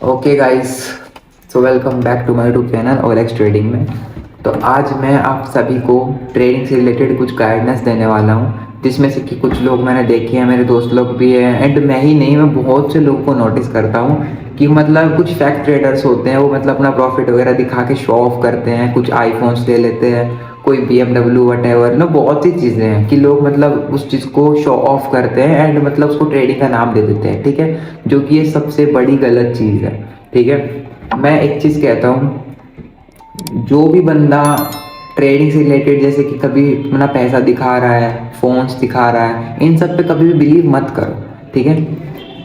Okay guys, so welcome back to my YouTube channel OLX trading में। तो आज मैं आप सभी को ट्रेडिंग से रिलेटेड कुछ गाइडेंस देने वाला हूँ, जिसमें से कि कुछ लोग मैंने देखे हैं, मेरे दोस्त लोग भी हैं, एंड मैं ही नहीं, मैं बहुत से लोगों को नोटिस करता हूँ कि मतलब कुछ फैक्ट ट्रेडर्स होते हैं, वो मतलब अपना प्रॉफिट वगैरह दिखा के शो ऑफ करते हैं, कुछ आईफोन्स ले लेते हैं, कोई BMW वटेवर ना, बहुत सी चीज़ें हैं कि लोग मतलब उस चीज़ को शो ऑफ करते हैं एंड मतलब उसको ट्रेडिंग का नाम दे देते हैं, ठीक है, जो कि ये सबसे बड़ी गलत चीज़ है। ठीक है, मैं एक चीज़ कहता हूँ, जो भी बंदा ट्रेडिंग से रिलेटेड जैसे कि कभी अपना पैसा दिखा रहा है, फोन्स दिखा रहा है, इन सब पे कभी भी बिलीव मत करो। ठीक है,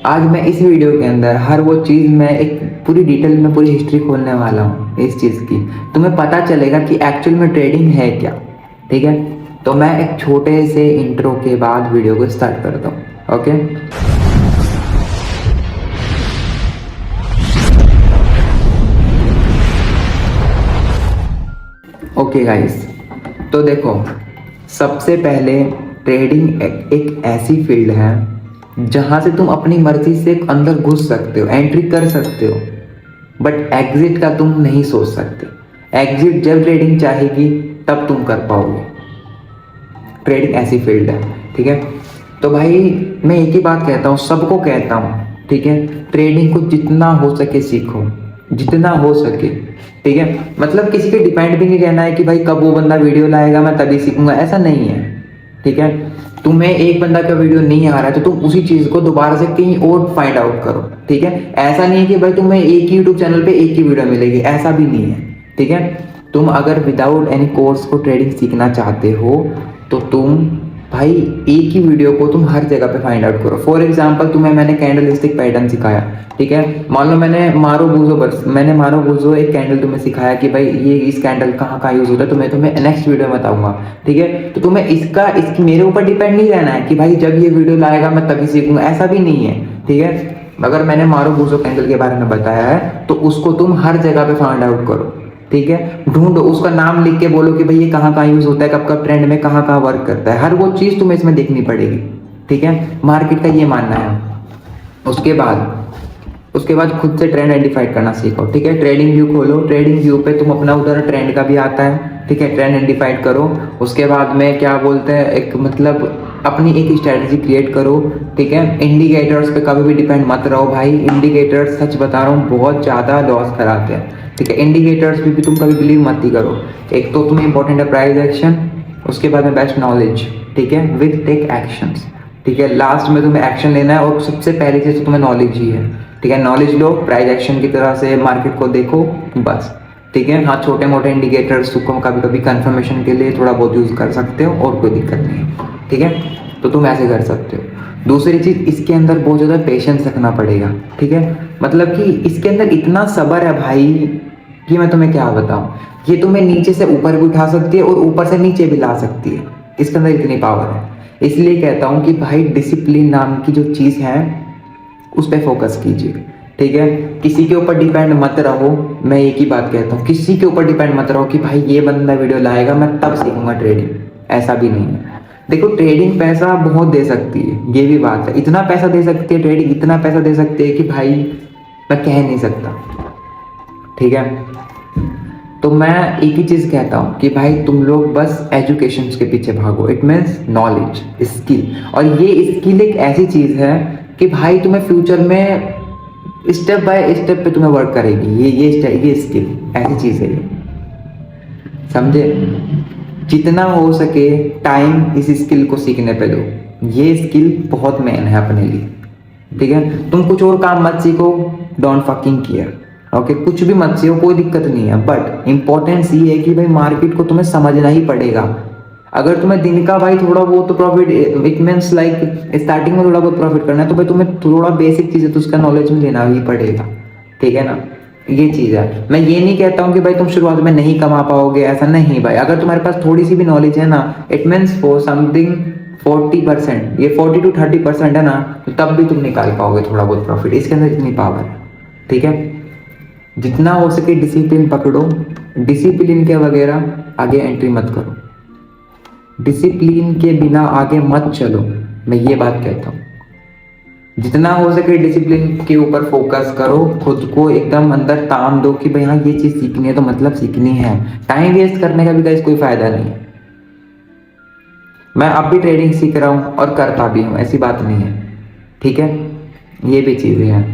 आज मैं इस वीडियो के अंदर हर वो चीज़ मैं एक पूरी डिटेल में पूरी हिस्ट्री खोलने वाला हूँ इस चीज़ की, तुम्हें पता चलेगा कि एक्चुअल में ट्रेडिंग है क्या। ठीक है, तो मैं एक छोटे से इंट्रो के बाद वीडियो को स्टार्ट करता हूँ। ओके, ओके गाइस, तो देखो, सबसे पहले ट्रेडिंग एक ऐसी फील्ड है जहां से तुम अपनी मर्जी से अंदर घुस सकते हो, एंट्री कर सकते हो, बट एग्जिट का तुम नहीं सोच सकते। एग्जिट जब ट्रेडिंग चाहेगी तब तुम कर पाओगे। ट्रेडिंग ऐसी फील्ड है। ठीक है, तो भाई मैं एक ही बात कहता हूँ, सबको कहता हूँ, ठीक है, ट्रेडिंग को जितना हो सके सीखो, जितना हो सके। ठीक है, मतलब किसी पे डिपेंड भी नहीं रहना है कि भाई कब वो बंदा वीडियो लाएगा मैं तभी सीखूंगा, ऐसा नहीं है। ठीक है, तुम्हें एक बंदा का वीडियो नहीं आ रहा है तो तुम उसी चीज को दोबारा से कहीं और फाइंड आउट करो। ठीक है, ऐसा नहीं है कि भाई तुम्हें एक ही यूट्यूब चैनल पे एक ही वीडियो मिलेगी, ऐसा भी नहीं है। ठीक है, तुम अगर विदाउट एनी कोर्स को ट्रेडिंग सीखना चाहते हो तो तुम भाई एक ही वीडियो को तुम हर जगह पे फाइंड आउट करो। फॉर एग्जांपल, तुम्हें मैंने कैंडलस्टिक पैटर्न सिखाया, ठीक है, मान लो मैंने मारो बूजो एक कैंडल तुम्हें सिखाया कि भाई ये इस कैंडल कहाँ कहाँ यूज होता है, तो मैं तुम्हें नेक्स्ट वीडियो में बताऊंगा। ठीक है, तो तुम्हें इसकी मेरे ऊपर डिपेंड नहीं रहना है कि भाई जब ये वीडियो लाएगा मैं तभी सीखूंगा, ऐसा भी नहीं है। ठीक है, अगर मैंने मारो बूजो कैंडल के बारे में बताया है तो उसको तुम हर जगह पे फाइंड आउट करो। ठीक है, ढूंढो, उसका नाम लिख के बोलो कि भाई ये कहाँ कहाँ यूज होता है, कब कब ट्रेंड में कहाँ कहाँ वर्क करता है, हर वो चीज तुम्हें इसमें देखनी पड़ेगी। ठीक है, मार्केट का ये मानना है। उसके बाद खुद से ट्रेंड आइडेंटिफाई करना सीखो। ठीक है, ट्रेडिंग व्यू खोलो, ट्रेडिंग व्यू पे तुम अपना उधर ट्रेंड का भी आता है। ठीक है, ट्रेंड आइडेंटिफाई करो, उसके बाद में क्या बोलते हैं, एक मतलब अपनी एक स्ट्रेटजी क्रिएट करो। ठीक है, इंडिकेटर्स पे कभी भी डिपेंड मत रहो भाई, इंडिकेटर्स सच बता रहा हूँ बहुत ज़्यादा लॉस कराते हैं। ठीक है, इंडिकेटर्स पे भी तुम कभी बिलीव मत ही करो। एक तो तुम्हें इंपॉर्टेंट है प्राइस एक्शन, उसके बाद में बेस्ट नॉलेज, ठीक है, विद टेक एक्शंस। ठीक है, लास्ट में तुम्हें एक्शन लेना है और सबसे पहली चीज तो तुम्हें नॉलेज ही है। ठीक है, नॉलेज लो, प्राइस एक्शन की तरह से मार्केट को देखो, बस। ठीक है, हाँ, छोटे मोटे इंडिकेटर्स को कभी कभी कंफर्मेशन के लिए थोड़ा बहुत यूज कर सकते हो और कोई दिक्कत नहीं है। ठीक है, तो तुम ऐसे कर सकते हो। दूसरी चीज, इसके अंदर बहुत ज़्यादा पेशेंस रखना पड़ेगा। ठीक है, मतलब कि इसके अंदर इतना सब्र है भाई कि मैं तुम्हें क्या बताऊं, ये तुम्हें नीचे से ऊपर भी उठा सकती है और ऊपर से नीचे भी ला सकती है, इसके अंदर इतनी पावर है। इसलिए कहता हूं कि भाई डिसिप्लिन नाम की जो चीज़ है उस पर फोकस कीजिए। ठीक है, किसी के ऊपर डिपेंड मत रहो। मैं एक ही बात कहता हूँ, किसी के ऊपर डिपेंड मत रहो कि भाई ये बंदा वीडियो लाएगा मैं तब सीखूंगा ट्रेडिंग, ऐसा भी नहीं है। देखो, ट्रेडिंग पैसा बहुत दे सकती है, ये भी बात है, इतना पैसा दे सकती है ट्रेडिंग, इतना पैसा दे सकती है कि भाई मैं कह नहीं सकता। ठीक है, तो मैं एक ही चीज़ कहता हूँ कि भाई तुम लोग बस एजुकेशन के पीछे भागो। इट मीन्स नॉलेज, स्किल, और ये स्किल एक ऐसी चीज़ है कि भाई तुम्हें फ्यूचर में स्टेप बाय स्टेप पे तुम्हें वर्क करेगी। ये स्किल ऐसी चीज़ है, ये समझे। जितना हो सके टाइम इस स्किल को सीखने पे दो, ये स्किल बहुत मेन है अपने लिए। ठीक है, तुम कुछ और काम मत सीखो, डोंट फकिंग केयर। ओके, कुछ भी मत सीखो, कोई दिक्कत नहीं है, बट इंपॉर्टेंस ये है कि भाई मार्केट को तुम्हें समझना ही पड़ेगा। अगर तुम्हें दिन का भाई थोड़ा बहुत तो profit, it means like starting में थोड़ा बहुत प्रॉफिट करना है तो भाई तुम्हें थोड़ा बेसिक चीज़ है तो उसका नॉलेज में लेना ही पड़ेगा। ठीक है ना, ये चीज़ है। मैं ये नहीं कहता हूँ कि भाई तुम शुरुआत में नहीं कमा पाओगे, ऐसा नहीं भाई। अगर तुम्हारे पास थोड़ी सी भी नॉलेज है ना, इट मीन्स फॉर समथिंग 40%, ये 40 to 30% है ना, तो तब भी तुम निकाल पाओगे थोड़ा बहुत प्रॉफिट, इसके अंदर इतनी पावर है। ठीक है, जितना हो सके डिसिप्लिन पकड़ो, डिसिप्लिन के वगैरह आगे एंट्री मत करो, डिसिप्लिन के बिना आगे मत चलो, मैं ये बात कहता हूँ। जितना हो सके डिसिप्लिन के ऊपर फोकस करो, खुद को एकदम अंदर तान दो कि भाई हाँ ये चीज़ सीखनी है तो मतलब सीखनी है। टाइम वेस्ट करने का भी गाइस कोई फायदा नहीं है। मैं अब भी ट्रेडिंग सीख रहा हूँ और करता भी हूँ, ऐसी बात नहीं है, ठीक है। ये भी चीज़ें हैं।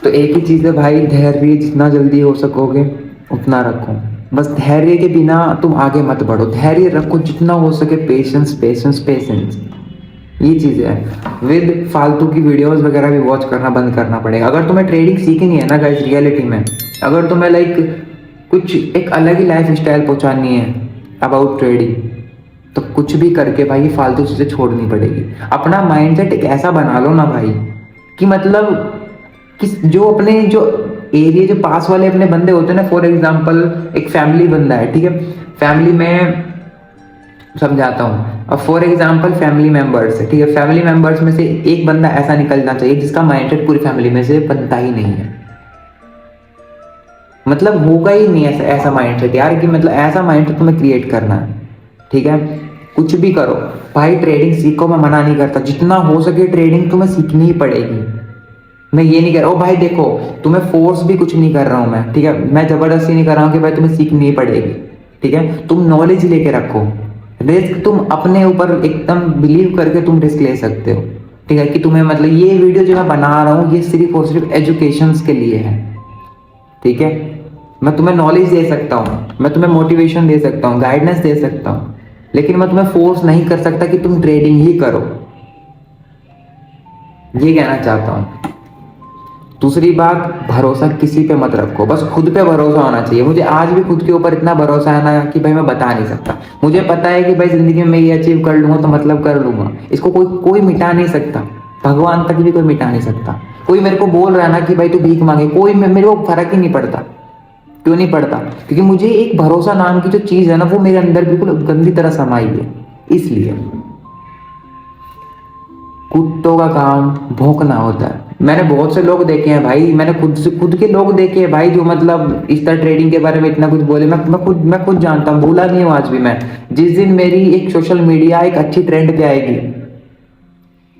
तो एक ही चीज़ है भाई, धैर्य जितना जल्दी हो सकोगे उतना रखो। बस धैर्य के बिना तुम आगे मत बढ़ो, धैर्य रखो जितना हो सके, पेशेंस पेशेंस पेशेंस, ये चीज़ है। विद फालतू की वीडियोस वगैरह भी वॉच करना बंद करना पड़ेगा। अगर तुम्हें ट्रेडिंग सीखनी है ना गाइस, रियलिटी में अगर तुम्हें लाइक कुछ एक अलग ही लाइफ स्टाइल पहुंचानी है अबाउट ट्रेडिंग, तो कुछ भी करके भाई फालतू चीज़ें छोड़नी पड़ेगी। अपना माइंडसेट एक ऐसा बना लो ना भाई कि मतलब कि जो अपने जो एरिया जो पास वाले अपने बंदे होते हैं ना, फॉर एग्जांपल एक फैमिली बंदा है, ठीक है, फैमिली में समझाता हूँ। अब फॉर एग्जांपल फैमिली मेंबर्स है, ठीक है, फैमिली मेंबर्स में से एक बंदा ऐसा निकलना चाहिए जिसका माइंडसेट पूरी फैमिली में से बनता ही नहीं है। मतलब होगा ही नहीं ऐसा ऐसा माइंडसेट यार, कि मतलब ऐसा माइंडसेट तुम्हें क्रिएट करना है, ठीक है। कुछ भी करो भाई, ट्रेडिंग सीखो, मैं मना नहीं करता, जितना हो सके ट्रेडिंग तुम्हें सीखनी ही पड़ेगी। मैं ये नहीं कह रहा हूँ भाई, देखो तुम्हें फोर्स भी कुछ नहीं कर रहा हूँ मैं, ठीक है, मैं जबरदस्ती नहीं कर रहा हूँ कि भाई तुम्हें सीखनी ही पड़ेगी, ठीक है। तुम नॉलेज लेके रखो, रिस्क तुम अपने ऊपर एकदम बिलीव करके तुम रिस्क ले सकते हो, ठीक है। कि तुम्हें मतलब ये वीडियो जो मैं बना रहा हूँ ये सिर्फ और सिर्फ एजुकेशन के लिए है, ठीक है। मैं तुम्हें नॉलेज दे सकता हूँ, मैं तुम्हें मोटिवेशन दे सकता हूँ, गाइडेंस दे सकता हूँ, लेकिन मैं तुम्हें फोर्स नहीं कर सकता कि तुम ट्रेडिंग ही करो, ये कहना चाहता हूँ। दूसरी बात, भरोसा किसी पे मत रखो, बस खुद पे भरोसा होना चाहिए। मुझे आज भी खुद के ऊपर इतना भरोसा है ना कि भाई मैं बता नहीं सकता। मुझे पता है कि भाई जिंदगी में मैं ये अचीव कर लूंगा तो मतलब कर लूंगा, इसको कोई कोई मिटा नहीं सकता, भगवान तक भी कोई मिटा नहीं सकता। कोई मेरे को बोल रहा है ना कि भाई तू भीख मांगे, कोई मेरे को फर्क ही नहीं पड़ता। क्यों नहीं पड़ता? क्योंकि मुझे एक भरोसा नाम की जो चीज है ना, वो मेरे अंदर बिल्कुल गंदी तरह समाई है। इसलिए कुत्तों का काम भौंकना होता है। मैंने बहुत से लोग देखे हैं भाई, मैंने खुद के लोग देखे हैं भाई, जो मतलब इस तरह ट्रेडिंग के बारे में इतना कुछ बोले। मैं खुद जानता हूँ, भूला नहीं हूँ आज भी मैं। जिस दिन मेरी एक सोशल मीडिया एक अच्छी ट्रेंड पे आएगी,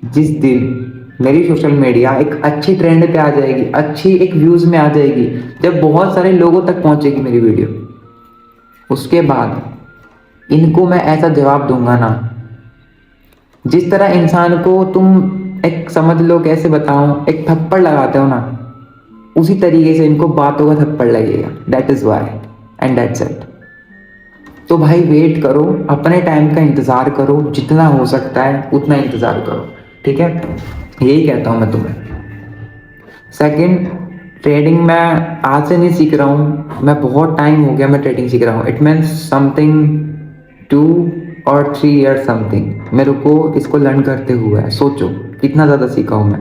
जिस दिन मेरी सोशल मीडिया एक अच्छी ट्रेंड पे आ जाएगी, अच्छी एक व्यूज में आ जाएगी, जब बहुत सारे लोगों तक पहुंचेगी मेरी वीडियो, उसके बाद इनको मैं ऐसा जवाब दूंगा ना, जिस तरह इंसान को तुम एक समझ लो कैसे बताऊं, एक थप्पड़ लगाते हो ना, उसी तरीके से इनको बातों का थप्पड़ लगेगा। That is why and that's it. तो भाई वेट करो, अपने टाइम का इंतजार करो, जितना हो सकता है उतना इंतजार करो, ठीक है। यही कहता हूं मैं तुम्हें। सेकंड, ट्रेडिंग मैं आज से नहीं सीख रहा हूँ, मैं बहुत टाइम हो गया मैं ट्रेडिंग सीख रहा हूँ। इट मीन्स समथिंग 2 और 3 ईयर समथिंग मेरे को इसको लर्न करते हुए है। सोचो कितना ज़्यादा सीखा हूँ मैं।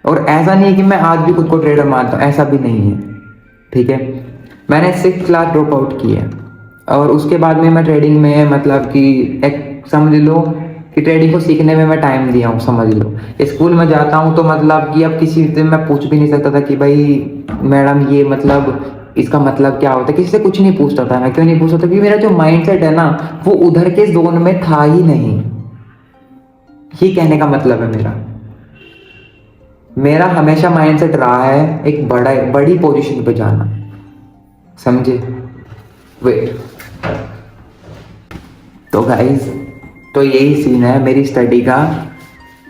और ऐसा नहीं है कि मैं आज भी खुद को ट्रेडर मानता हूँ, ऐसा भी नहीं है, ठीक है। मैंने 6th क्लास ड्रॉप आउट की है और उसके बाद में मैं ट्रेडिंग में मतलब कि एक समझ लो कि ट्रेडिंग को सीखने में मैं टाइम दिया हूँ, समझ लो। स्कूल में जाता हूँ तो मतलब कि अब किसी से मैं पूछ भी नहीं सकता था कि भाई मैडम ये मतलब इसका मतलब क्या होता है, किसी से कुछ नहीं पूछता था मैं। क्यों नहीं पूछता था? क्योंकि मेरा जो माइंडसेट है ना, वो उधर के जोन में था ही नहीं। ये कहने का मतलब है मेरा हमेशा माइंडसेट रहा है एक बड़ी पोजीशन पे जाना, समझे। वेट, तो गाइस, तो यही सीन है मेरी स्टडी का।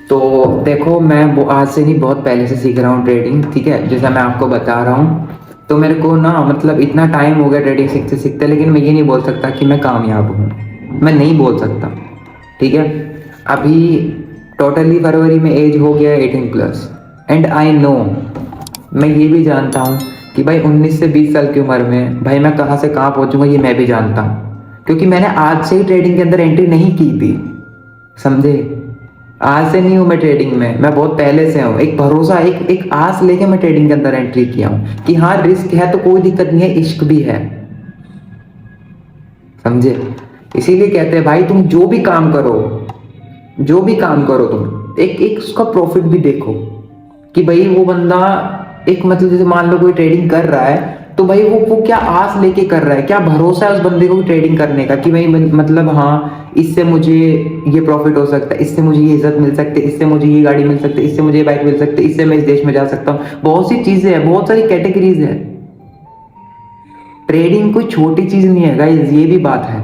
तो देखो मैं वो आज से नहीं, बहुत पहले से सीख रहा हूँ ट्रेडिंग, ठीक है, जैसा मैं आपको बता रहा हूँ। तो मेरे को ना मतलब इतना टाइम हो गया ट्रेडिंग सीखते सीखते, लेकिन मैं ये नहीं बोल सकता कि मैं कामयाब हूँ, मैं नहीं बोल सकता, ठीक है। अभी टोटली फरवरी में एज हो गया 18+ एंड आई नो, मैं ये भी जानता हूँ कि भाई 19 से 20 साल की उम्र में भाई मैं कहाँ से कहाँ पहुँचूंगा ये मैं भी जानता हूँ, क्योंकि मैंने आज से ही ट्रेडिंग के अंदर एंट्री नहीं की थी, समझे। आज से नहीं हूँ मैं ट्रेडिंग में, मैं बहुत पहले से हूँ। एक भरोसा, एक आस लेके मैं ट्रेडिंग के अंदर एंट्री किया हूँ कि हाँ रिस्क है तो कोई दिक्कत नहीं है, इश्क भी है, समझे। इसीलिए कहते हैं भाई तुम जो भी काम करो, तुम एक उसका प्रॉफिट भी देखो कि भाई वो बंदा एक मतलब जैसे मान लो कोई ट्रेडिंग कर रहा है तो भाई वो क्या आस लेके कर रहा है, क्या भरोसा है उस बंदे को ट्रेडिंग करने का कि भाई मतलब हाँ इससे मुझे ये प्रॉफिट हो सकता है, इससे मुझे ये इज्जत मिल सकती है, इससे मुझे ये गाड़ी मिल सकती है, इससे मुझे ये बाइक मिल सकती है, इससे मैं इस देश में जा सकता हूँ। बहुत सी चीजें हैं, बहुत सारी कैटेगरीज है। ट्रेडिंग कोई छोटी चीज नहीं है गाइस, ये भी बात है।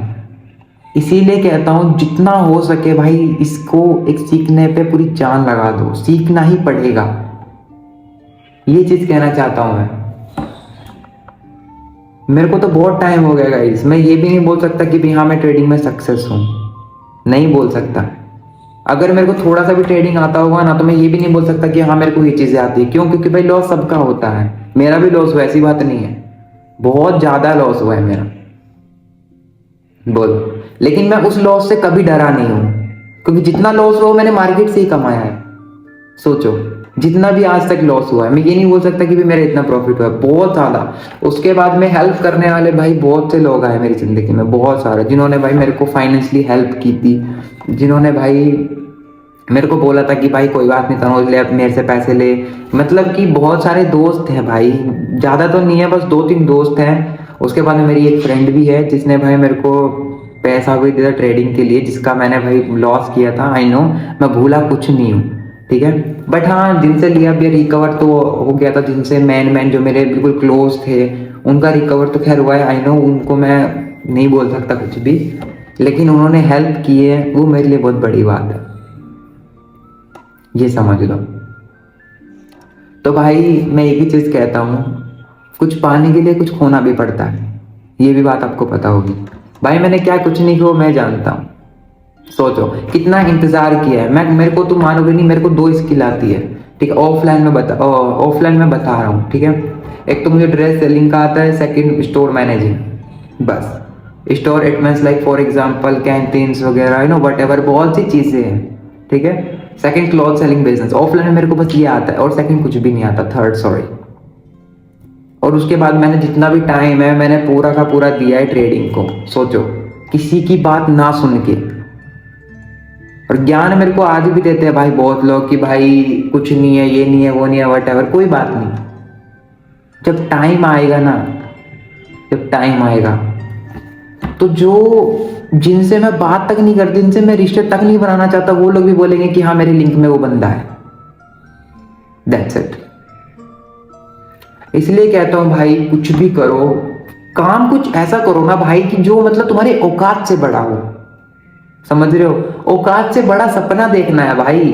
इसीलिए कहता हूं जितना हो सके भाई इसको एक सीखने पे पूरी जान लगा दो, सीखना ही पड़ेगा। ये चीज कहना चाहता हूं मैं। मेरे को तो बहुत टाइम हो गया गाइस, मैं ये भी नहीं बोल सकता कि भाई हाँ मैं ट्रेडिंग में सक्सेस हूं, नहीं बोल सकता। अगर मेरे को थोड़ा सा भी ट्रेडिंग आता होगा ना तो मैं ये भी नहीं बोल सकता कि हाँ मेरे को ये चीजें आती है। क्यों? क्योंकि भाई लॉस सबका होता है, मेरा भी लॉस हुआ, ऐसी बात नहीं है, बहुत ज्यादा लॉस हुआ है मेरा, बोलो। लेकिन मैं उस लॉस से कभी डरा नहीं हूं, क्योंकि जितना लॉस हुआ मैंने मार्केट से ही कमाया है। सोचो जितना भी आज तक लॉस हुआ है, मैं ये नहीं बोल सकता कि भी मेरा इतना प्रॉफिट हुआ है, बहुत ज्यादा। उसके बाद में हेल्प करने वाले भाई बहुत से लोग आए मेरी जिंदगी में, बहुत सारे, जिन्होंने भाई मेरे को फाइनेंशियली हेल्प की थी, जिन्होंने भाई मेरे को बोला था कि भाई कोई बात नहीं तनोज ले, अब मेरे से पैसे ले। मतलब कि बहुत सारे दोस्त हैं भाई, ज्यादा तो नहीं है, बस 2-3 दोस्त हैं। उसके बाद में मेरी एक फ्रेंड भी है जिसने भाई मेरे को पैसा भी दिया ट्रेडिंग के लिए, जिसका मैंने भाई लॉस किया था। आई नो मैं भूला कुछ नहीं हूँ, ठीक है। बट हाँ जिनसे लिया भी रिकवर तो हो गया था, जिनसे मैन जो मेरे बिल्कुल क्लोज थे उनका रिकवर तो खैर हुआ है। आई नो उनको मैं नहीं बोल सकता कुछ भी, लेकिन उन्होंने हेल्प की है, वो मेरे लिए बहुत बड़ी बात है, ये समझ लो। तो भाई मैं एक ही चीज कहता हूँ, कुछ पाने के लिए कुछ खोना भी पड़ता है, ये भी बात आपको पता होगी। भाई मैंने क्या कुछ नहीं किया मैं जानता हूँ। सोचो कितना इंतजार किया है मैं, मेरे को तुम मानोगे नहीं, मेरे को 2 स्किल आती है, ठीक है। ऑफलाइन में बता रहा हूँ, ठीक है। एक तो मुझे ड्रेस सेलिंग का आता है, सेकंड स्टोर मैनेजिंग, बस। Store it means like for example canteens वगैरह, यू नो व्हाटएवर, बहुत सी चीजें हैं, ठीक है। Second cloth selling business, offline में मेरे को बस ये आता है, और सेकंड कुछ भी नहीं आता, थर्ड सॉरी। और उसके बाद मैंने जितना भी टाइम है मैंने पूरा का पूरा दिया है ट्रेडिंग को। सोचो किसी की बात ना सुन के। और ज्ञान मेरे को आज भी देते हैं भाई बहुत लोग कि भाई कुछ नहीं है, ये नहीं है, वो नहीं है, व्हाटएवर, कोई बात नहीं। जब टाइम आएगा ना, जब टाइम आएगा तो जो जिनसे मैं बात तक नहीं करती, जिनसे मैं रिश्ते तक नहीं बनाना चाहता, वो लोग भी बोलेंगे कि हाँ मेरे लिंक में वो बंदा है। That's it. इसलिए कहता हूं भाई कुछ भी करो, काम कुछ ऐसा करो ना भाई कि जो मतलब तुम्हारे औकात से बड़ा हो, समझ रहे हो। औकात से बड़ा सपना देखना है भाई,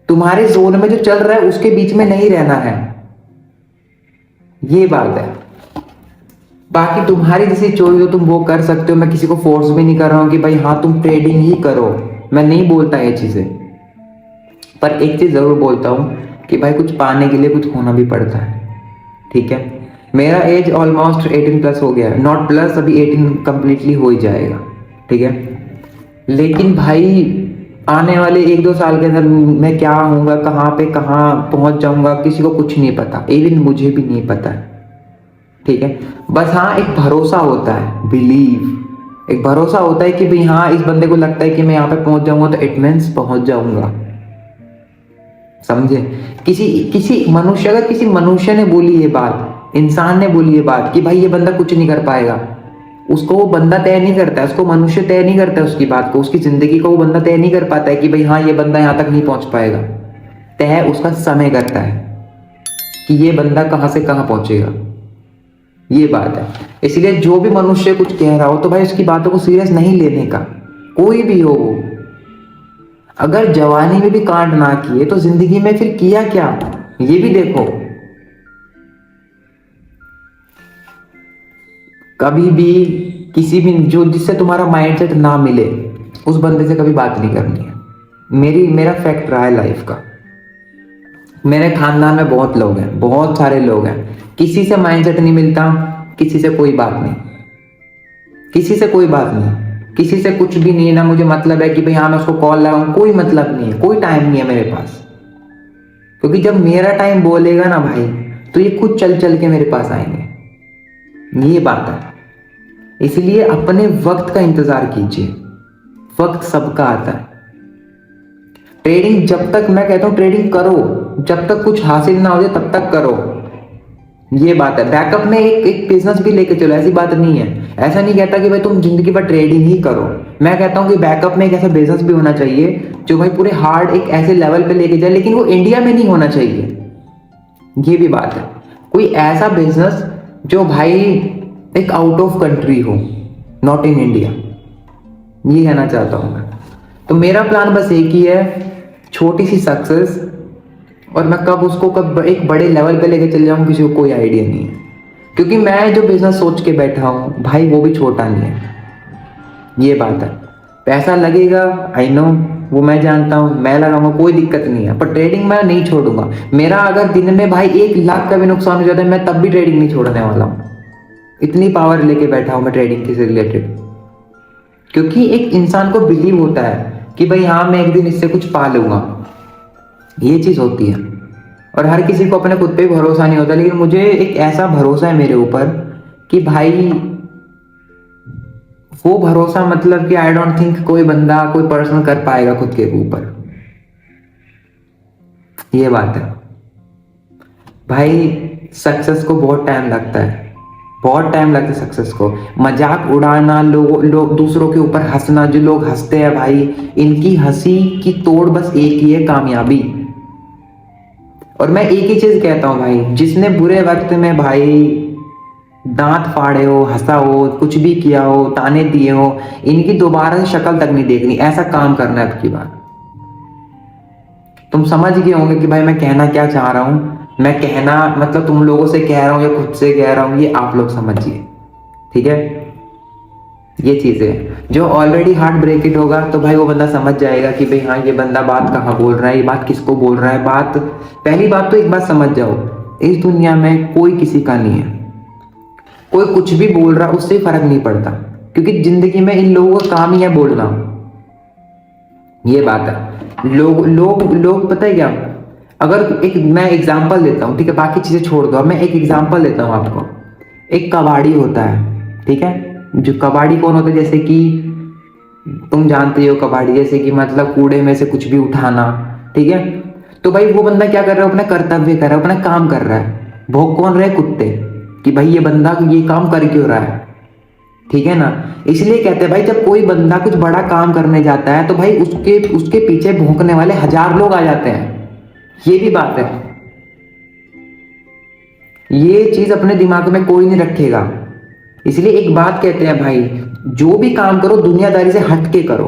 तुम्हारे जोन में जो चल रहा है उसके बीच में नहीं रहना है, ये बात है। बाकी तुम्हारी जैसी चॉइस हो तुम वो कर सकते हो, मैं किसी को फोर्स भी नहीं कर रहा हूं कि भाई हाँ तुम ट्रेडिंग ही करो, मैं नहीं बोलता ये चीजें। पर एक चीज जरूर बोलता हूं कि भाई कुछ पाने के लिए कुछ होना भी पड़ता है, ठीक है। मेरा एज ऑलमोस्ट 18 प्लस हो गया है, नॉट प्लस, अभी 18 कंप्लीटली हो ही जाएगा, ठीक है। लेकिन भाई आने वाले 1-2 साल के अंदर मैं क्या होऊंगा, कहाँ पे कहाँ पहुंच जाऊंगा, किसी को कुछ नहीं पता, इवन मुझे भी नहीं पता है, ठीक है। बस हाँ एक भरोसा होता है, बिलीव, एक भरोसा होता है कि भाई हाँ इस बंदे को लगता है कि मैं यहाँ पे पहुंच जाऊंगा तो इट मींस पहुंच जाऊंगा, समझे। किसी मनुष्य, अगर किसी मनुष्य ने बोली ये बात, इंसान ने बोली ये बात कि भाई ये बंदा कुछ नहीं कर पाएगा, उसको वो बंदा तय नहीं करता है, उसको मनुष्य तय नहीं करता है उसकी बात को, उसकी जिंदगी को वो बंदा तय नहीं कर पाता है कि भाई हाँ ये बंदा यहाँ तक नहीं पहुंच पाएगा। तय उसका समय करता है कि ये बंदा कहाँ से कहाँ पहुंचेगा, ये बात है। इसलिए जो भी मनुष्य कुछ कह रहा हो तो भाई उसकी बातों को सीरियस नहीं लेने का, कोई भी हो वो। अगर जवानी में भी कांड ना किए तो जिंदगी में फिर किया क्या, ये भी देखो। कभी भी किसी भी जो जिससे तुम्हारा माइंडसेट ना मिले उस बंदे से कभी बात नहीं करनी है। मेरा फैक्ट रहा है लाइफ का। मेरे खानदान में बहुत लोग हैं, बहुत सारे लोग हैं, किसी से माइंडसेट नहीं मिलता, किसी से कोई बात नहीं, किसी से कोई बात नहीं, किसी से कुछ भी नहीं है ना। मुझे मतलब है कि भाई हाँ मैं उसको कॉल लगाऊं, कोई मतलब नहीं है, कोई टाइम नहीं है मेरे पास। क्योंकि जब मेरा टाइम बोलेगा ना भाई तो ये खुद चल चल के मेरे पास आएंगे, ये बात है। इसलिए अपने वक्त का इंतजार कीजिए, वक्त सबका आता है। ट्रेडिंग जब तक, मैं कहता हूं ट्रेडिंग करो, जब तक कुछ हासिल ना हो जाए तब तक करो, ये बात है। बैकअप में एक बिजनेस भी लेके चलो, ऐसी बात नहीं है। ऐसा नहीं कहता कि भाई तुम जिंदगी भर ट्रेडिंग ही करो। मैं कहता हूँ कि बैकअप में एक ऐसा बिजनेस भी होना चाहिए जो भाई पूरे हार्ड एक ऐसे लेवल पे लेके जाए, लेकिन वो इंडिया में नहीं होना चाहिए। ये भी बात है। कोई ऐसा बिजनेस जो भाई एक आउट ऑफ कंट्री हो, नॉट इन इंडिया, ये कहना चाहता हूँ मैं। तो मेरा प्लान बस एक ही है, छोटी सी सक्सेस, और मैं कब उसको कब एक बड़े लेवल पे लेके चल जाऊँ किसी को कोई आइडिया नहीं है। क्योंकि मैं जो बिजनेस सोच के बैठा हूँ भाई वो भी छोटा नहीं है, ये बात है। पैसा लगेगा, आई नो, वो मैं जानता हूँ, मैं लगाऊंगा, कोई दिक्कत नहीं है, पर ट्रेडिंग मैं नहीं छोड़ूंगा। मेरा अगर दिन में भाई 1 लाख का भी नुकसान हो जाता है, मैं तब भी ट्रेडिंग नहीं छोड़ने वाला हूँ। इतनी पावर लेके बैठा हूँ मैं ट्रेडिंग से रिलेटेड। क्योंकि एक इंसान को बिलीव होता है कि भाई हाँ मैं एक दिन इससे कुछ पा लूंगा, ये चीज होती है। और हर किसी को अपने खुद पे भरोसा नहीं होता, लेकिन मुझे एक ऐसा भरोसा है मेरे ऊपर कि भाई वो भरोसा मतलब कि आई डोंट थिंक कोई बंदा कोई पर्सन कर पाएगा खुद के ऊपर, ये बात है भाई। सक्सेस को बहुत टाइम लगता है, बहुत टाइम लगता है सक्सेस को। मजाक उड़ाना, लोग दूसरों के ऊपर हंसना, जो लोग हंसते हैं भाई, इनकी हंसी की तोड़ बस एक ही है, कामयाबी। और मैं एक ही चीज कहता हूं भाई, जिसने बुरे वक्त में भाई दांत फाड़े हो, हंसा हो, कुछ भी किया हो, ताने दिए हो, इनकी दोबारा से शक्ल तक नहीं देखनी, ऐसा काम करना है अब की बार। तुम समझ गए होंगे कि भाई मैं कहना क्या चाह रहा हूं। मैं कहना मतलब तुम लोगों से कह रहा हूं या खुद से कह रहा हूं, ये आप लोग समझिए, ठीक है। ये चीज है, जो ऑलरेडी हार्ट ब्रेकेट होगा तो भाई वो बंदा समझ जाएगा कि भाई हाँ ये बंदा बात कहाँ बोल रहा है, ये बात किसको बोल रहा है। बात पहली बात तो एक बात समझ जाओ, इस दुनिया में कोई किसी का नहीं है। कोई कुछ भी बोल रहा उससे फर्क नहीं पड़ता, क्योंकि जिंदगी में इन लोगों का काम ही है बोलना, ये बात है। लोग लोग लोग पता है क्या, अगर एक मैं एग्जांपल देता हूँ, ठीक है, बाकी चीजें छोड़ दो, मैं एक एग्जांपल देता हूँ आपको। एक कबाड़ी होता है, ठीक है, जो कबाड़ी कौन होता है, जैसे कि तुम जानते हो कबाड़ी, जैसे कि मतलब कूड़े में से कुछ भी उठाना, ठीक है। तो भाई वो बंदा क्या कर रहा है, अपना कर्तव्य कर रहा है, अपना काम कर रहा है। भोग कौन रहे, कुत्ते, कि भाई ये बंदा ये काम कर क्यों रहा है, ठीक है ना। इसलिए कहते हैं भाई जब कोई बंदा कुछ बड़ा काम करने जाता है तो भाई उसके उसके पीछे भौंकने वाले 1000 लोग आ जाते हैं, ये भी बात है। ये चीज अपने दिमाग में कोई नहीं रखेगा। इसलिए एक बात कहते हैं भाई, जो भी काम करो दुनियादारी से हट के करो।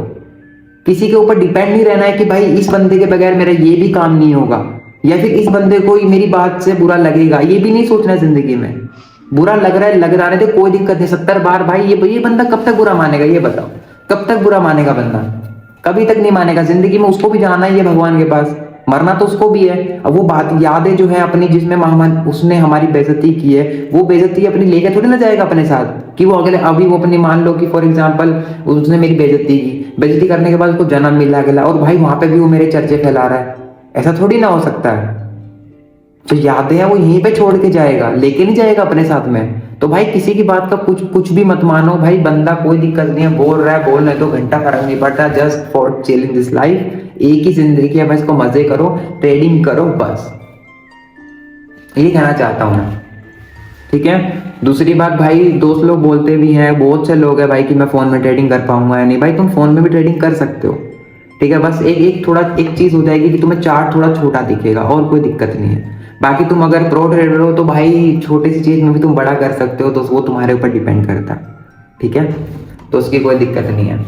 किसी के ऊपर डिपेंड नहीं रहना है कि भाई इस बंदे के बगैर मेरा ये भी काम नहीं होगा, या फिर इस बंदे को मेरी बात से बुरा लगेगा, ये भी नहीं सोचना है जिंदगी में। बुरा लग रहा है, लग रहा है, कोई दिक्कत नहीं। 70 बार भाई ये बंदा कब तक बुरा मानेगा, ये बताओ, कब तक बुरा मानेगा बंदा? कभी तक नहीं मानेगा। जिंदगी में उसको भी जाना ही है भगवान के पास, मरना तो उसको भी है। अब वो बात यादें जो है अपनी, जिसमें उसने हमारी बेइज्जती की है, वो बेइज्जती अपनी लेके थोड़ी ना जाएगा अपने साथ, कि वो अगले अभी वो अपनी मान लो कि फॉर एग्जांपल उसने मेरी बेइज्जती की, बेइज्जती करने के बाद उसको जन्म मिला अगला, और भाई वहां पे भी वो मेरे चर्चे फैला रहा है, ऐसा थोड़ी ना हो सकता है। जो यादें हैं वो यहीं पे छोड़ के जाएगा, लेके नहीं जाएगा अपने साथ में। तो भाई किसी की बात का कुछ कुछ भी मत मानो भाई, बंदा कोई दिक्कत नहीं है, बोल रहा है बोलने, 2 घंटा फर्क नहीं पड़ता, just for chilling this life. एक ही जिंदगी है, बस इसको मजे करो, ट्रेडिंग करो, बस ये कहना चाहता हूं मैं, ठीक है। दूसरी बात भाई, दोस्त लोग बोलते भी हैं, बहुत से लोग हैं भाई कि मैं फोन में ट्रेडिंग कर पाऊंगा या नहीं। भाई तुम फोन में भी ट्रेडिंग कर सकते हो, ठीक है। बस एक थोड़ा एक चीज हो जाएगी कि तुम्हें चार्ट थोड़ा छोटा दिखेगा, और कोई दिक्कत नहीं है। बाकी तुम अगर प्रो ट्रेडर हो तो भाई छोटी सी चीज में भी तुम बड़ा कर सकते हो, तो वो तुम्हारे ऊपर डिपेंड करता है, ठीक है। तो उसकी कोई दिक्कत नहीं है।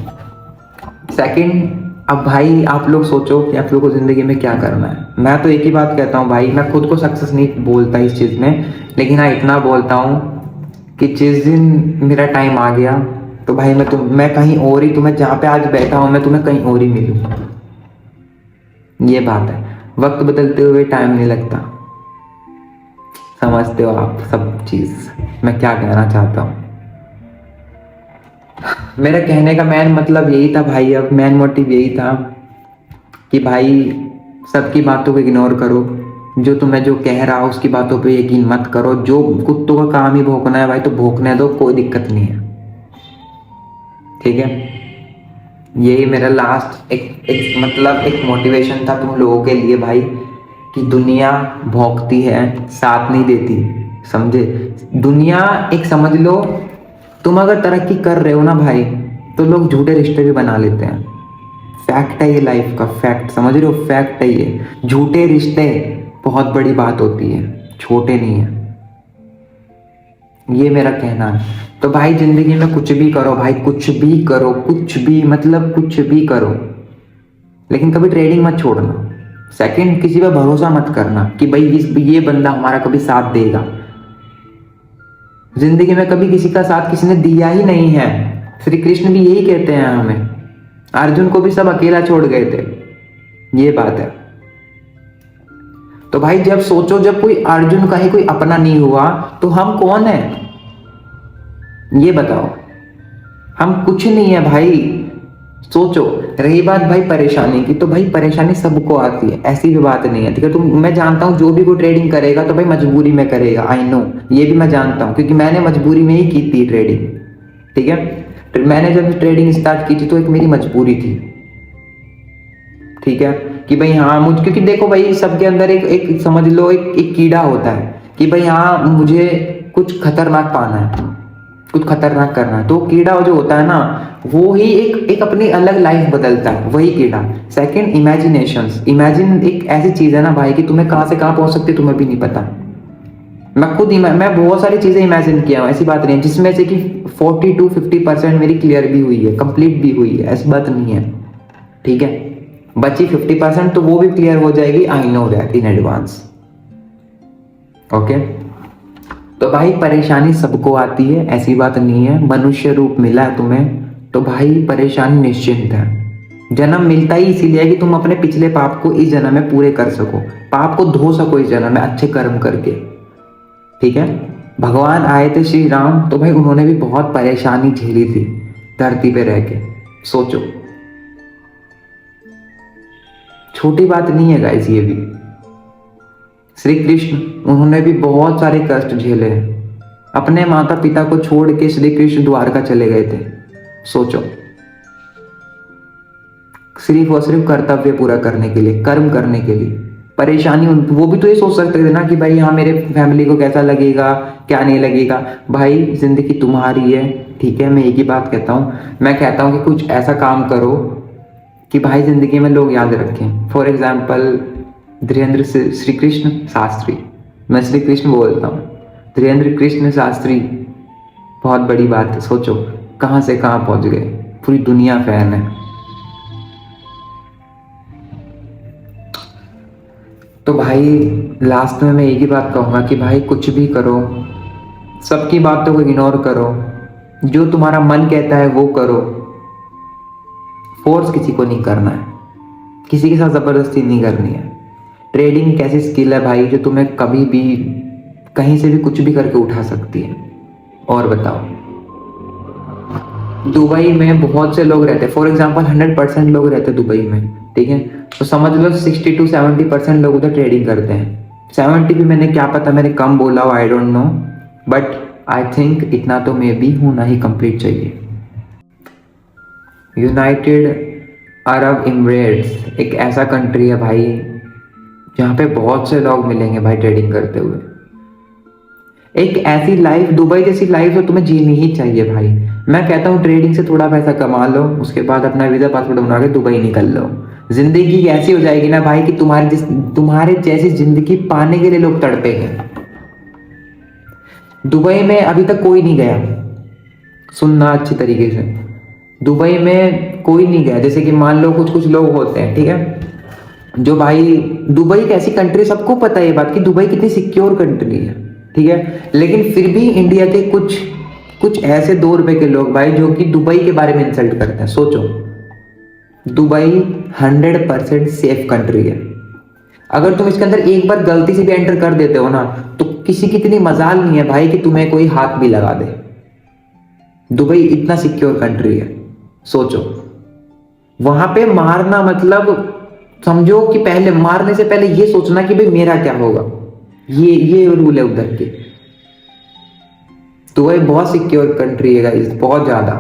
सेकंड, अब भाई आप लोग सोचो कि आप लोग को जिंदगी में क्या करना है। मैं तो एक ही बात कहता हूँ भाई, मैं खुद को सक्सेस नहीं बोलता इस चीज में, लेकिन हाँ इतना बोलता हूँ कि जिस दिन मेरा टाइम आ गया तो भाई मैं कहीं और ही, तुम्हें जहाँ पे आज बैठा हूँ मैं तुम्हें कहीं और ही मिलूँ, ये बात है। वक्त बदलते हुए टाइम नहीं लगता, समझते हो आप सब चीज मैं क्या कहना चाहता हूँ। मेरा कहने का मेन मतलब यही था भाई, अब मेन मोटिव यही था कि भाई सबकी बातों को इग्नोर करो, जो तुम्हें जो कह रहा हो उसकी बातों पे यकीन मत करो। जो कुत्तों का काम ही भौंकना है भाई तो भौंकने दो, कोई दिक्कत नहीं है, ठीक है। यही मेरा लास्ट एक मतलब एक मोटिवेशन था तुम लोगों के लिए भाई, कि दुनिया भौंकती है, साथ नहीं देती। समझे? दुनिया एक समझ लो, तुम अगर तरक्की कर रहे हो ना भाई, तो लोग झूठे रिश्ते भी बना लेते हैं। फैक्ट है ये लाइफ का, फैक्ट, समझ रहे हो? फैक्ट है ये। झूठे रिश्ते बहुत बड़ी बात होती है, छोटे नहीं है, ये मेरा कहना है। तो भाई जिंदगी में कुछ भी करो भाई, कुछ भी करो, कुछ भी मतलब कुछ भी करो, लेकिन कभी ट्रेडिंग मत छोड़ना। सेकंड, किसी पर भरोसा मत करना कि भाई ये बंदा हमारा कभी साथ देगा। जिंदगी में कभी किसी का साथ किसी ने दिया ही नहीं है। श्री कृष्ण भी यही कहते हैं हमें, अर्जुन को भी सब अकेला छोड़ गए थे, ये बात है। तो भाई जब सोचो, जब कोई अर्जुन का ही कोई अपना नहीं हुआ तो हम कौन है, ये बताओ? हम कुछ नहीं है भाई। सोचो। रही बात भाई परेशानी की, तो भाई परेशानी सबको आती है, ऐसी भी बात नहीं है, ठीक है? तो मैं जानता हूँ जो भी कोई ट्रेडिंग करेगा तो भाई मजबूरी में करेगा, आई नो, ये भी मैं जानता हूँ, क्योंकि मैंने मजबूरी में ही की थी ट्रेडिंग, ठीक है? मैंने जब ट्रेडिंग स्टार्ट की थी तो एक मेरी मजबूरी थी, ठीक है, कि भाई हाँ मुझ, क्योंकि देखो भाई सबके अंदर एक समझ लो एक कीड़ा होता है कि भाई हाँ मुझे कुछ खतरनाक पाना है, कुछ खतरनाक करना है, तो कीड़ा जो होता है ना, वो ही एक अपनी अलग लाइफ बदलता है, वही कीड़ा। Second, imaginations. इमेजिन एक ऐसी चीज है ना भाई कि तुम्हें कहाँ से कहाँ पहुंच सकती है तुम्हें भी नहीं पता। मैं बहुत सारी चीजें इमेजिन किया हूँ, ऐसी बात नहीं है, जिसमें से कि 40 to 50% मेरी क्लियर भी हुई है, कंप्लीट भी हुई है, ऐसी बात नहीं है, ठीक है? बची 50% तो वो भी क्लियर हो जाएगी, I know that in advance, okay? तो भाई परेशानी सबको आती है, ऐसी बात नहीं है। मनुष्य रूप मिला है तुम्हें तो भाई परेशानी निश्चिंत है। जन्म मिलता ही इसीलिए कि तुम अपने पिछले पाप को इस जन्म में पूरे कर सको, पाप को धो सको इस जन्म में अच्छे कर्म करके, ठीक है? भगवान आए थे श्री राम, तो भाई उन्होंने भी बहुत परेशानी झेली थी धरती पे रह के, सोचो, छोटी बात नहीं है गाइस ये भी। श्री कृष्ण, उन्होंने भी बहुत सारे कष्ट झेले हैं, अपने माता पिता को छोड़ के श्री कृष्ण द्वारका चले गए थे, सोचो, सिर्फ और सिर्फ कर्तव्य पूरा करने के लिए, कर्म करने के लिए। परेशानी वो भी तो ये सोच सकते थे ना कि भाई हाँ मेरे फैमिली को कैसा लगेगा, क्या नहीं लगेगा। भाई जिंदगी तुम्हारी है, ठीक है? मैं एक ही बात कहता हूँ, मैं कहता हूँ कि कुछ ऐसा काम करो कि भाई जिंदगी में लोग याद रखें। फॉर एग्जाम्पल धीरेन्द्र श्री कृष्ण शास्त्री, मैं श्री कृष्ण बोलता हूँ, धीरेन्द्र कृष्ण शास्त्री, बहुत बड़ी बात है, सोचो कहाँ से कहाँ पहुँच गए, पूरी दुनिया फैन है। तो भाई लास्ट में मैं एक ही बात कहूँगा कि भाई कुछ भी करो, सबकी बातों को इग्नोर करो, जो तुम्हारा मन कहता है वो करो, फोर्स किसी को नहीं करना है, किसी के साथ ज़बरदस्ती नहीं करनी है। ट्रेडिंग एक ऐसी स्किल है भाई जो तुम्हें कभी भी कहीं से भी कुछ भी करके उठा सकती है। और बताओ, दुबई में बहुत से लोग रहते हैं, फॉर एग्जांपल 100% लोग रहते हैं दुबई में, ठीक है? तो समझ लो 60 to 70% लोग उधर ट्रेडिंग करते हैं। 70 भी मैंने क्या पता, मैंने कम बोला हो, I don't know, but I think इतना तो मे बी होना ही कंप्लीट चाहिए। यूनाइटेड अरब एमिरेट्स एक ऐसा कंट्री है भाई जहाँ पे बहुत से लोग मिलेंगे भाई ट्रेडिंग करते हुए। एक ऐसी लाइफ, दुबई जैसी लाइफ तो तुम्हें जीनी ही चाहिए भाई। मैं कहता हूँ ट्रेडिंग से थोड़ा पैसा कमा लो, उसके बाद अपना वीजा पासपोर्ट बना के दुबई निकल लो। जिंदगी ऐसी हो जाएगी ना भाई कि तुम्हारे जैसी जिंदगी पाने के लिए लोग तड़पेंगे। दुबई में अभी तक कोई नहीं गया, सुनना अच्छी तरीके से, दुबई में कोई नहीं गया। जैसे कि मान लो कुछ लोग होते हैं, ठीक है, जो भाई, दुबई एक ऐसी कंट्री, सबको पता है ये बात कि दुबई कितनी सिक्योर कंट्री है, ठीक है, लेकिन फिर भी इंडिया के कुछ ऐसे 2 रुपए के लोग भाई जो कि दुबई के बारे में इंसल्ट करते हैं। सोचो, दुबई 100% सेफ कंट्री है। अगर तुम इसके अंदर एक बार गलती से भी एंटर कर देते हो ना, तो किसी की इतनी मजाल नहीं है भाई कि तुम्हें कोई हाथ भी लगा दे। दुबई इतना सिक्योर कंट्री है, सोचो। वहां पे मारना मतलब समझो कि पहले मारने से पहले ये सोचना कि भाई मेरा क्या होगा, ये रूल है उधर के। दुबई बहुत सिक्योर कंट्री है गाइस, बहुत ज्यादा।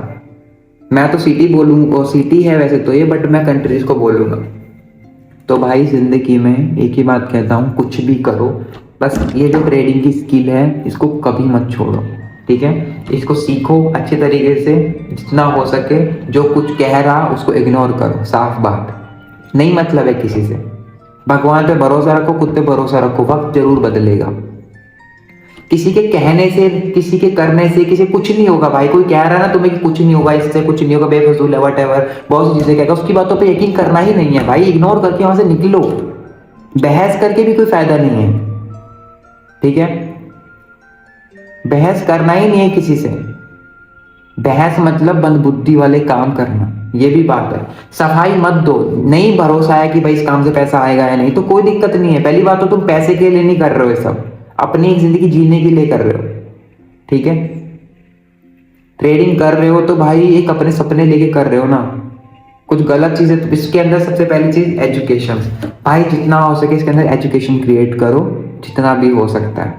मैं तो सिटी बोलूंगा, और सिटी है वैसे तो ये, बट मैं कंट्रीज को बोलूंगा। तो भाई जिंदगी में एक ही बात कहता हूँ, कुछ भी करो, बस ये जो ट्रेडिंग की स्किल है इसको कभी मत छोड़ो, ठीक है। इसको सीखो अच्छे तरीके से, जितना हो सके। जो कुछ कह रहा उसको इग्नोर करो, साफ बात, नहीं मतलब है किसी से। भगवान पे भरोसा रखो, खुद पे भरोसा रखो, वक्त जरूर बदलेगा। किसी के कहने से, किसी के करने से किसी कुछ नहीं होगा भाई। कोई कह रहा है ना तुम्हें कि कुछ नहीं होगा, इससे कुछ नहीं होगा, बेफजूल है, वटएवर, बहुत सी चीजें कहेगा, उसकी बातों पे यकीन करना ही नहीं है भाई। इग्नोर करके वहां से निकलो, बहस करके भी कोई फायदा नहीं है, ठीक है। बहस करना ही नहीं है किसी से। बहस मतलब बंदबुद्धि वाले काम करना, ये भी बात है। सफाई मत दो, नहीं भरोसा है कि भाई इस काम से पैसा आएगा या नहीं, तो कोई दिक्कत नहीं है। पहली बात तो तुम पैसे के लिए नहीं कर रहे हो, ये सब अपनी एक जिंदगी जीने के लिए कर रहे हो, ठीक है। ट्रेडिंग कर रहे हो तो भाई एक अपने सपने लेके कर रहे हो ना, कुछ गलत चीजें। तो इसके अंदर सबसे पहली चीज एजुकेशन, भाई जितना हो सके इसके अंदर एजुकेशन क्रिएट करो, जितना भी हो सकता है,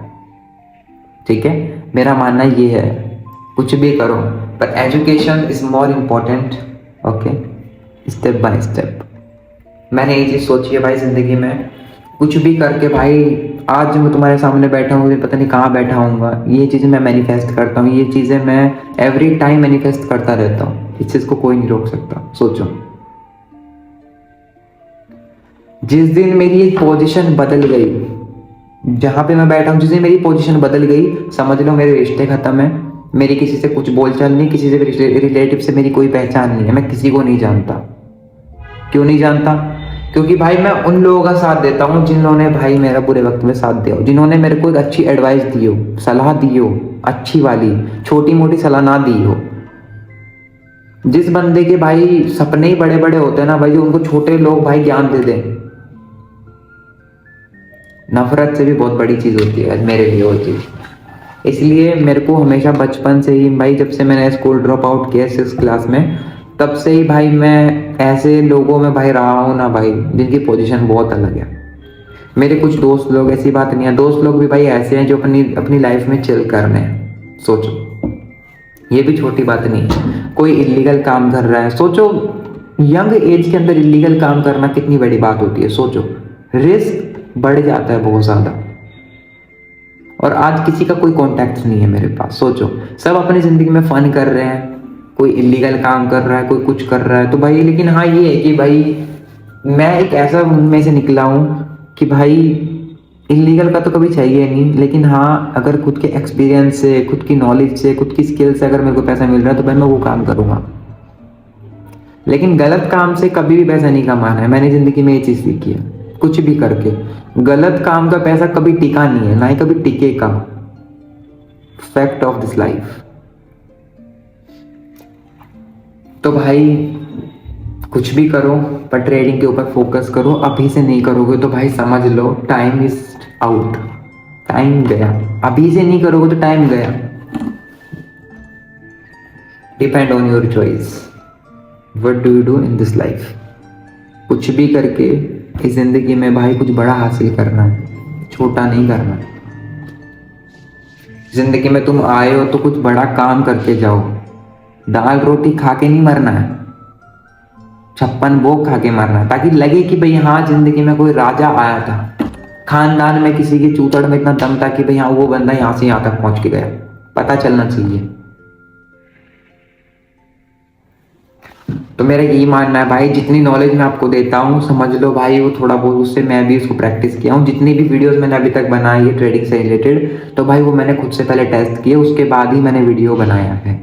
ठीक है। मेरा मानना ये है, कुछ भी करो पर education is more important, okay, step by step. मैंने ये चीज़ सोची है भाई ज़िंदगी में, कुछ भी करके भाई, आज जो मैं तुम्हारे सामने बैठा हूँ, पता नहीं कहाँ बैठा हूँगा, ये चीज़ें मैं मैनिफेस्ट करता हूँ, ये चीज़ें मैं एवरी टाइम मैनिफेस्ट करता रहता हूँ। इस चीज़ को कोई नहीं रोक सकता। सोचो, जिस दिन मेरी एक पोजीशन बदल गई, जहाँ पे मैं बैठा हूँ, जिस दिन मेरी पोजीशन बदल गई, समझ लो मेरे रिश्ते खत्म है, मेरी किसी से कुछ बोलचाल नहीं, किसी से रिलेटिव से मेरी कोई पहचान नहीं है, मैं किसी को नहीं जानता। क्यों नहीं जानता? क्योंकि भाई मैं उन लोगों का साथ देता हूँ जिन्होंने भाई मेरा बुरे वक्त में साथ दिया हो, जिन्होंने मेरे को एक अच्छी एडवाइस दी हो, सलाह दी हो, अच्छी वाली, छोटी मोटी सलाह ना दी हो। जिस बंदे के भाई सपने ही बड़े बड़े होते हैं ना भाई, उनको छोटे लोग भाई ज्ञान दे दें, नफरत से भी बहुत बड़ी चीज़ होती है मेरे लिए वो चीज़। इसलिए मेरे को हमेशा बचपन से ही भाई, जब से मैंने स्कूल ड्रॉप आउट किया 6th क्लास में, तब से ही भाई मैं ऐसे लोगों में भाई रहा हूँ ना भाई, जिनकी पोजीशन बहुत अलग है। मेरे कुछ दोस्त लोग, ऐसी बात नहीं है, दोस्त लोग भी भाई ऐसे हैं जो अपनी अपनी लाइफ में चिल कर रहे हैं। सोचो, ये भी छोटी बात नहीं है। कोई इलीगल काम कर रहा है, सोचो यंग एज के अंदर इलीगल काम करना कितनी बड़ी बात होती है। सोचो, रिस्क बढ़ जाता है बहुत ज़्यादा। और आज किसी का कोई कॉन्टैक्ट नहीं है मेरे पास। सोचो, सब अपनी ज़िंदगी में फ़न कर रहे हैं, कोई इलीगल काम कर रहा है, कोई कुछ कर रहा है, तो भाई लेकिन हाँ ये है कि भाई मैं एक ऐसा उनमें से निकला हूँ कि भाई इलीगल का तो कभी चाहिए नहीं, लेकिन हाँ अगर खुद के एक्सपीरियंस से, खुद की नॉलेज से, खुद की स्किल से अगर मेरे को पैसा मिल रहा है तो भाई मैं वो काम करूँगा। लेकिन गलत काम से कभी भी पैसा नहीं कमाना है, मैंने ज़िंदगी में ये चीज़ सीखी है। कुछ भी करके गलत काम का पैसा कभी टिका नहीं है, ना ही कभी टिकेगा। Fact of this life. तो भाई कुछ भी करो पर ट्रेडिंग के ऊपर फोकस करो। अभी से नहीं करोगे तो भाई समझ लो टाइम इज आउट, टाइम गया। अभी से नहीं करोगे तो टाइम गया। Depend on your choice, what do you do in this life. कुछ भी करके इस जिंदगी में भाई कुछ बड़ा हासिल करना है, छोटा नहीं करना। जिंदगी में तुम आए हो तो कुछ बड़ा काम करके जाओ। दाल रोटी खा के नहीं मरना है, 56 भोग खा के मरना है, ताकि लगे कि भाई हाँ जिंदगी में कोई राजा आया था, खानदान में किसी के चूतड़ में इतना दम था कि भाई हाँ वो बंदा यहाँ से यहाँ तक पहुंच के गया। पता चलना चाहिए। तो मेरा यही मानना है भाई, जितनी नॉलेज मैं आपको देता हूँ समझ लो भाई वो थोड़ा बहुत, उससे मैं भी उसको प्रैक्टिस किया हूँ। जितनी भी वीडियोस मैंने अभी तक बनाई है ट्रेडिंग से रिलेटेड, तो भाई वो मैंने खुद से पहले टेस्ट किए, उसके बाद ही मैंने वीडियो बनाया है,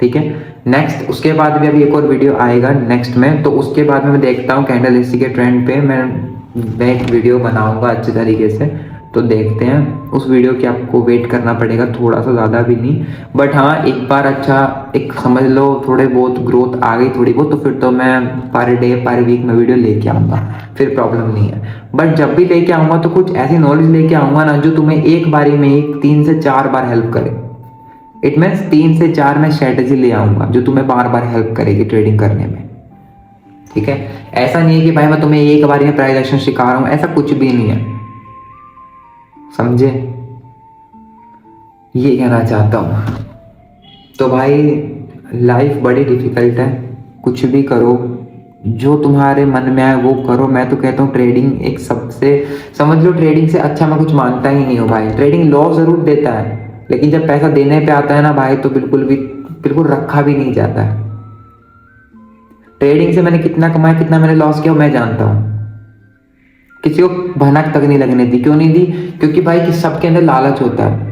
ठीक है। नेक्स्ट उसके बाद भी अभी एक और वीडियो आएगा नेक्स्ट में, तो उसके बाद में मैं देखता हूँ कैंडल इसी के ट्रेंड पे मैं एक वीडियो बनाऊंगा अच्छे तरीके से। तो देखते हैं, उस वीडियो की आपको वेट करना पड़ेगा, थोड़ा सा ज़्यादा भी नहीं, बट हाँ एक बार अच्छा एक समझ लो थोड़े बहुत ग्रोथ आ गई थोड़ी बहुत, तो फिर तो मैं पर डे पर वीक में वीडियो लेके आऊँगा, फिर प्रॉब्लम नहीं है। बट जब भी लेके आऊँगा तो कुछ ऐसी नॉलेज लेके आऊँगा ना जो तुम्हें एक बारी में 3 से 4 बार हेल्प करे। इट मीन्स 3 से 4 मैं स्ट्रेटेजी ले आऊँगा जो तुम्हें बार बार हेल्प करेगी ट्रेडिंग करने में, ठीक है। ऐसा नहीं है कि भाई मैं तुम्हें एक बार में प्राइस एक्शन सिखा रहा हूँ, ऐसा कुछ भी नहीं है, समझे। ये कहना चाहता हूँ। तो भाई लाइफ बड़ी डिफिकल्ट है, कुछ भी करो जो तुम्हारे मन में आए वो करो। मैं तो कहता हूँ ट्रेडिंग एक सबसे, समझ लो ट्रेडिंग से अच्छा मैं कुछ मानता ही नहीं हूँ भाई। ट्रेडिंग लॉस ज़रूर देता है, लेकिन जब पैसा देने पे आता है ना भाई, तो बिल्कुल रखा भी नहीं जाता है। ट्रेडिंग से मैंने कितना कमाया, कितना मैंने लॉस किया, मैं जानता हूँ। किसी को भनक तक नहीं लगने दी। क्यों नहीं दी? क्योंकि भाई कि सबके अंदर लालच होता है।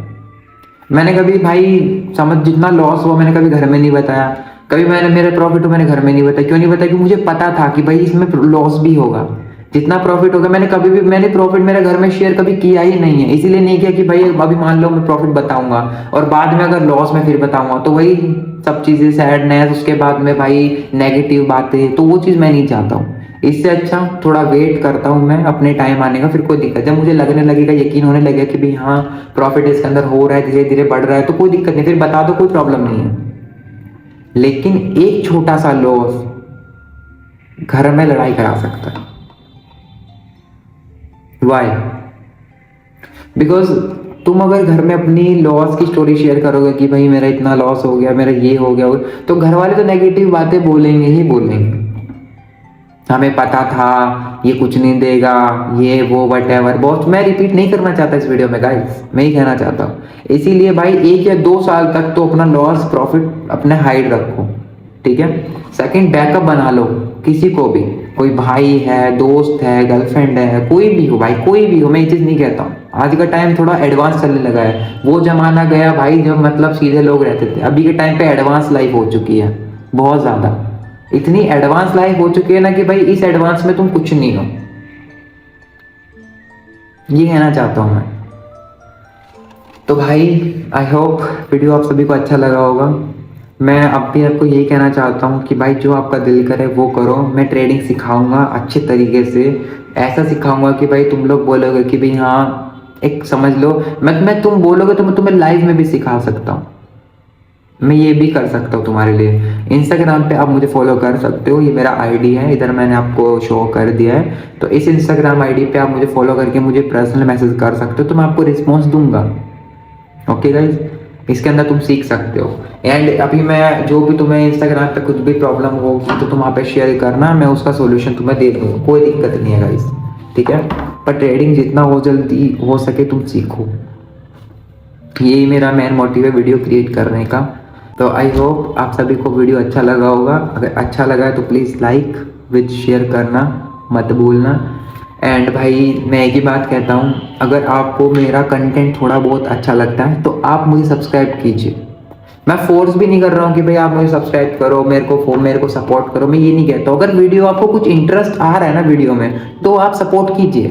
मैंने कभी भाई समझ, जितना लॉस हुआ मैंने कभी घर में नहीं बताया, कभी मैंने मेरे प्रॉफिट हो मैंने घर में नहीं बताया। क्यों नहीं बताया? क्योंकि मुझे पता था कि भाई इसमें लॉस भी होगा। जितना प्रॉफिट होगा मैंने प्रॉफिट मेरे घर में शेयर कभी किया ही नहीं है। इसीलिए नहीं किया कि भाई अभी मान लो मैं प्रॉफिट बताऊंगा और बाद में अगर लॉस में फिर बताऊंगा तो वही सब चीज़ें सैडनेस, उसके बाद में भाई नेगेटिव बातें, तो वो चीज़ मैं नहीं चाहता हूँ। इससे अच्छा थोड़ा वेट करता हूँ मैं अपने टाइम आने का, फिर कोई दिक्कत, जब मुझे लगने लगेगा, यकीन होने लगेगा कि भाई हाँ प्रॉफिट इसके अंदर हो रहा है, धीरे धीरे बढ़ रहा है, तो कोई दिक्कत नहीं, फिर बता दो, कोई प्रॉब्लम नहीं है। लेकिन एक छोटा सा लॉस घर में लड़ाई करा सकता है। वाई? बिकॉज तुम अगर घर में अपनी लॉस की स्टोरी शेयर करोगे कि भाई मेरा इतना लॉस हो गया, मेरा ये हो गया, तो घर वाले तो नेगेटिव बातें बोलेंगे ही बोलेंगे। हमें पता था ये कुछ नहीं देगा, ये वो वट बहुत मैं रिपीट नहीं करना चाहता इस वीडियो में गाइस, मैं ही कहना चाहता हूँ। इसीलिए भाई 1 या 2 साल तक तो अपना लॉस प्रॉफिट अपने हाइड रखो, ठीक है। सेकंड, बैकअप बना लो किसी को भी, कोई भाई है, दोस्त है, गर्लफ्रेंड है, कोई भी हो भाई, कोई भी हो, मैं ये चीज़ नहीं कहता हूँ। आज का टाइम थोड़ा एडवांस चलने लगा है, वो जमाना गया भाई जब मतलब सीधे लोग रहते थे। अभी के टाइम पे एडवांस लाइफ हो चुकी है, बहुत ज़्यादा, इतनी एडवांस लाइफ हो चुकी है ना कि भाई इस एडवांस में तुम कुछ नहीं हो, ये कहना चाहता हूं मैं। तो भाई आई होप वीडियो आप सभी को अच्छा लगा होगा। मैं अब भी आपको यही कहना चाहता हूँ कि भाई जो आपका दिल करे वो करो। मैं ट्रेडिंग सिखाऊंगा अच्छे तरीके से, ऐसा सिखाऊंगा कि भाई तुम लोग बोलोगे कि भाई हाँ, एक समझ लो, मैं तुम बोलोगे तो मैं तुम्हें लाइव में भी सिखा सकता हूँ। मैं ये भी कर सकता हूँ तुम्हारे लिए। इंस्टाग्राम पे आप मुझे फॉलो कर सकते हो, ये मेरा आईडी है, इधर मैंने आपको शो कर दिया है। तो इस इंस्टाग्राम आईडी पे आप मुझे फॉलो करके मुझे पर्सनल मैसेज कर सकते हो, तो मैं आपको रिस्पॉन्स दूंगा। ओके गाइज, इसके अंदर तुम सीख सकते हो। एंड अभी मैं जो भी तुम्हें इंस्टाग्राम पे कुछ भी प्रॉब्लम होगी तो तुम वहाँ पे शेयर करना, मैं उसका सोल्यूशन तुम्हें दे दूँगा, कोई दिक्कत नहीं है गाइज, ठीक है। पर ट्रेडिंग जितना हो जल्दी हो सके तुम सीखो, यही मेरा मेन मोटिव है वीडियो क्रिएट करने का। तो आई होप आप सभी को वीडियो अच्छा लगा होगा। अगर अच्छा लगा है तो प्लीज़ लाइक विद शेयर करना मत भूलना। एंड भाई मैं एक ही बात कहता हूँ, अगर आपको मेरा कंटेंट थोड़ा बहुत अच्छा लगता है तो आप मुझे सब्सक्राइब कीजिए। मैं फोर्स भी नहीं कर रहा हूँ कि भाई आप मुझे सब्सक्राइब करो, मेरे को सपोर्ट करो, मैं ये नहीं कहता हूँ। अगर वीडियो आपको कुछ इंटरेस्ट आ रहा है ना वीडियो में, तो आप सपोर्ट कीजिए।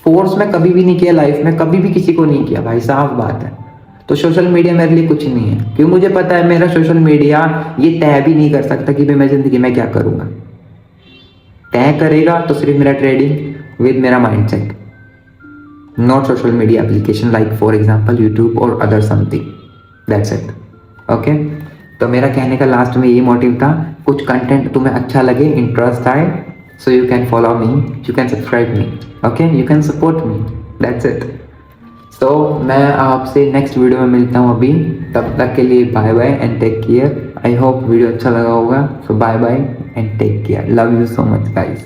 फोर्स में कभी भी नहीं किया लाइफ में, कभी भी किसी को नहीं किया भाई, साफ बात है। तो सोशल मीडिया मेरे लिए कुछ नहीं है, क्योंकि मुझे पता है मेरा सोशल मीडिया ये तय भी नहीं कर सकता कि भाई मैं ज़िंदगी में क्या करूँगा। तय करेगा तो सिर्फ मेरा ट्रेडिंग विद मेरा mindset, not social media application like for example YouTube और other something, that's it. Okay, तो मेरा कहने का लास्ट में यही मोटिव था, कुछ कंटेंट तुम्हें अच्छा लगे, इंटरेस्ट आए, so you can follow me, you can subscribe me, okay, you can support me, that's it। तो मैं आपसे नेक्स्ट वीडियो में मिलता हूँ अभी, तब तक के लिए bye bye and take care. I hope video अच्छा लगा होगा, so bye bye and take care, love you so much guys.